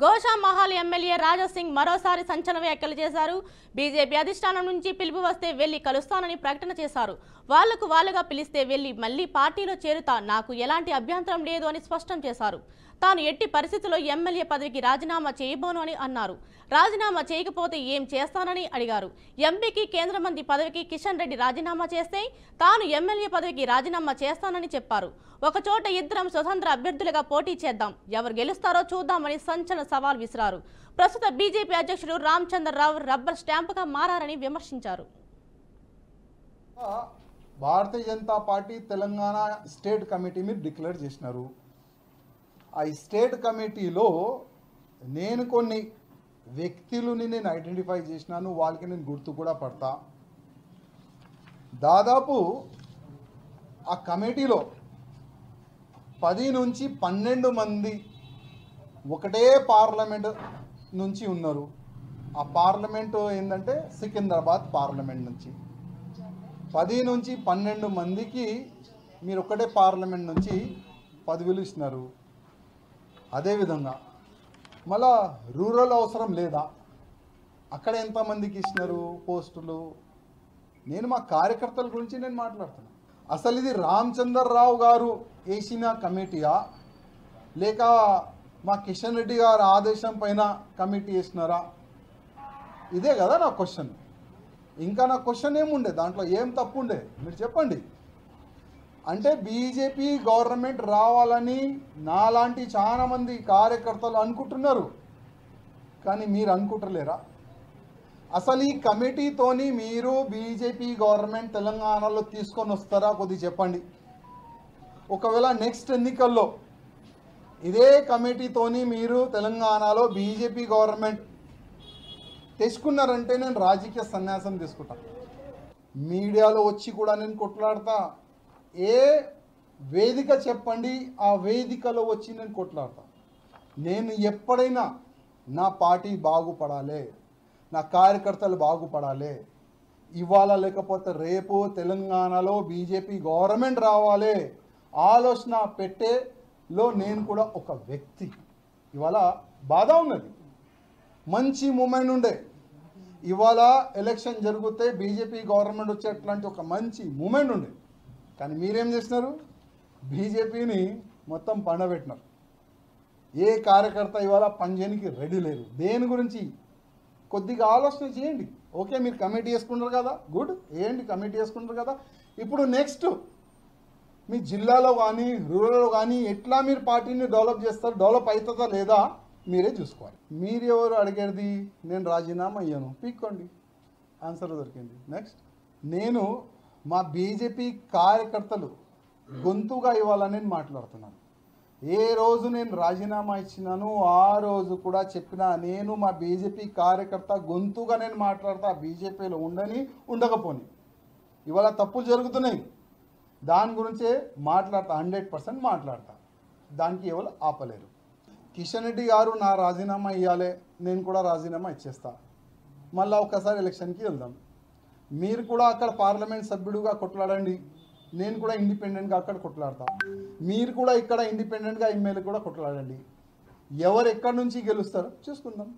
Goshamahal MLA Raja Singh మరోసారి సంచలన వ్యాఖ్యలు చేశారు. బీజేపీ అధిష్టానం నుంచి పిలుపు వస్తే వెళ్లి కలుస్తానని ప్రకటన చేశారు. వాళ్లకు వాళ్లుగా పిలిస్తే వెళ్లి మళ్లీ పార్టీలో చేరుతా, నాకు ఎలాంటి అభ్యంతరం లేదు అని స్పష్టం చేశారు. తాను ఎట్టి పరిస్థితుల్లో ఎమ్మెల్యే పదవికి రాజీనామా చేయబోను అని అన్నారు. రాజీనామా చేయకపోతే ఏం చేస్తానని అడిగారు. ఎంపీకి కేంద్ర మంత్రి పదవికి కిషన్ రెడ్డి రాజీనామా చేస్తే తాను ఎమ్మెల్యే పదవికి రాజీనామా చేస్తానని చెప్పారు. ఒకచోట ఇద్దరం స్వతంత్ర అభ్యర్థులుగా పోటీ చేద్దాం, ఎవరు గెలుస్తారో చూద్దామని సంచలన సవాల్ విసిరారు. ప్రస్తుత బీజేపీ అధ్యక్షుడు రామచంద్రరావు రబ్బర్ స్టాంపుగా మారారని విమర్శించారు. భారతీయ జనతా పార్టీ తెలంగాణ స్టేట్ కమిటీ మీరు డిక్లేర్ చేసినారు. ఆ స్టేట్ కమిటీలో నేను కొన్ని వ్యక్తులని నేను ఐడెంటిఫై చేసినాను, వాళ్ళకి నేను గుర్తు కూడా పడతా. దాదాపు ఆ కమిటీలో 10 నుంచి 12 మంది ఒకటే పార్లమెంట్ నుంచి ఉన్నారు. ఆ పార్లమెంటు ఏంటంటే సికింద్రాబాద్ పార్లమెంట్ నుంచి 10 నుంచి 12 మందికి మీరు ఒకటే పార్లమెంట్ నుంచి పదవులు ఇస్తున్నారు. అదేవిధంగా మళ్ళా రూరల్ అవసరం లేదా, అక్కడ ఎంతమందికి ఇచ్చినారు పోస్టులు? నేను మా కార్యకర్తల గురించి నేను మాట్లాడుతున్నాను. అసలు ఇది రామచంద్రరావు గారు వేసిన కమిటీయా, లేక మా కిషన్ రెడ్డి గారు ఆదేశం పైన కమిటీ వేసినారా? ఇదే కదా నా క్వశ్చన్. ఇంకా నా క్వశ్చన్ ఏముండే, దాంట్లో ఏం తప్పు ఉండే మీరు చెప్పండి. అంటే బీజేపీ గవర్నమెంట్ రావాలని నాలాంటి చాలామంది కార్యకర్తలు అనుకుంటున్నారు, కానీ మీరు అనుకుంటలేరా? అసలు ఈ కమిటీతోని మీరు బీజేపీ గవర్నమెంట్ తెలంగాణలో తీసుకొని వస్తారా? కొద్దిగా చెప్పండి. ఒకవేళ నెక్స్ట్ ఎన్నికల్లో ఇదే కమిటీతోని మీరు తెలంగాణలో బీజేపీ గవర్నమెంట్ తెచ్చుకున్నారంటే నేను రాజకీయ సన్యాసం తీసుకుంటాను. మీడియాలో వచ్చి కూడా నేను కొట్లాడతా. ఏ వేదిక చెప్పండి, ఆ వేదికలో వచ్చి నేను కొట్లాడతా. నేను ఎప్పుడైనా నా పార్టీ బాగుపడాలి, నా కార్యకర్తలు బాగుపడాలి, ఇవాళ లేకపోతే రేపు తెలంగాణలో బీజేపీ గవర్నమెంట్ రావాలి ఆలోచన పెట్టేలో నేను కూడా ఒక వ్యక్తి. ఇవాళ బాధ ఉన్నది, మంచి మూమెంట్ ఉండే. ఇవాళ ఎలక్షన్ జరిగితే బీజేపీ గవర్నమెంట్ వచ్చేట్లాంటి ఒక మంచి మూమెంట్ ఉండే, కానీ మీరేం చేసినారు? బీజేపీని మొత్తం పండబెట్టినారు. ఏ కార్యకర్త ఇవాళ పనిచేయడానికి రెడీ లేరు. దేని గురించి కొద్దిగా ఆలోచన చేయండి. ఓకే, మీరు కమిటీ వేసుకుంటారు కదా, గుడ్, ఏంటి కమిటీ వేసుకుంటారు కదా. ఇప్పుడు నెక్స్ట్ మీ జిల్లాలో కానీ రూరల్లో కానీ ఎట్లా మీరు పార్టీని డెవలప్ చేస్తారు, డెవలప్ అవుతుందా లేదా మీరే చూసుకోవాలి. మీరు ఎవరు అడిగేది? నేను రాజీనామా అయ్యాను, పీక్కోండి, ఆన్సర్ దొరికింది. నెక్స్ట్, నేను మా బీజేపీ కార్యకర్తలు గొంతుగా ఇవ్వాలని నేను మాట్లాడుతున్నాను. ఏ రోజు నేను రాజీనామా ఇచ్చినాను ఆ రోజు కూడా చెప్పినా, నేను మా బీజేపీ కార్యకర్త గొంతుగా నేను మాట్లాడతా. బీజేపీలో ఉండని ఉండకపోని ఇవాళ తప్పులు జరుగుతున్నాయి, దాని గురించే మాట్లాడతా, 100% మాట్లాడతా. దానికి ఎవరు ఆపలేరు. కిషన్ రెడ్డి గారు నా రాజీనామా ఇవ్వాలి, నేను కూడా రాజీనామా ఇచ్చేస్తా. మళ్ళీ ఒకసారి ఎలక్షన్కి వెళ్దాం. మీరు కూడా అక్కడ పార్లమెంట్ సభ్యుడుగా కొట్లాడండి, నేను కూడా ఇండిపెండెంట్గా అక్కడ కొట్లాడతా. మీరు కూడా ఇక్కడ ఇండిపెండెంట్గా ఎమ్మెల్యే కూడా కొట్లాడండి. ఎవరు ఎక్కడి నుంచి గెలుస్తారో చూసుకుందాం.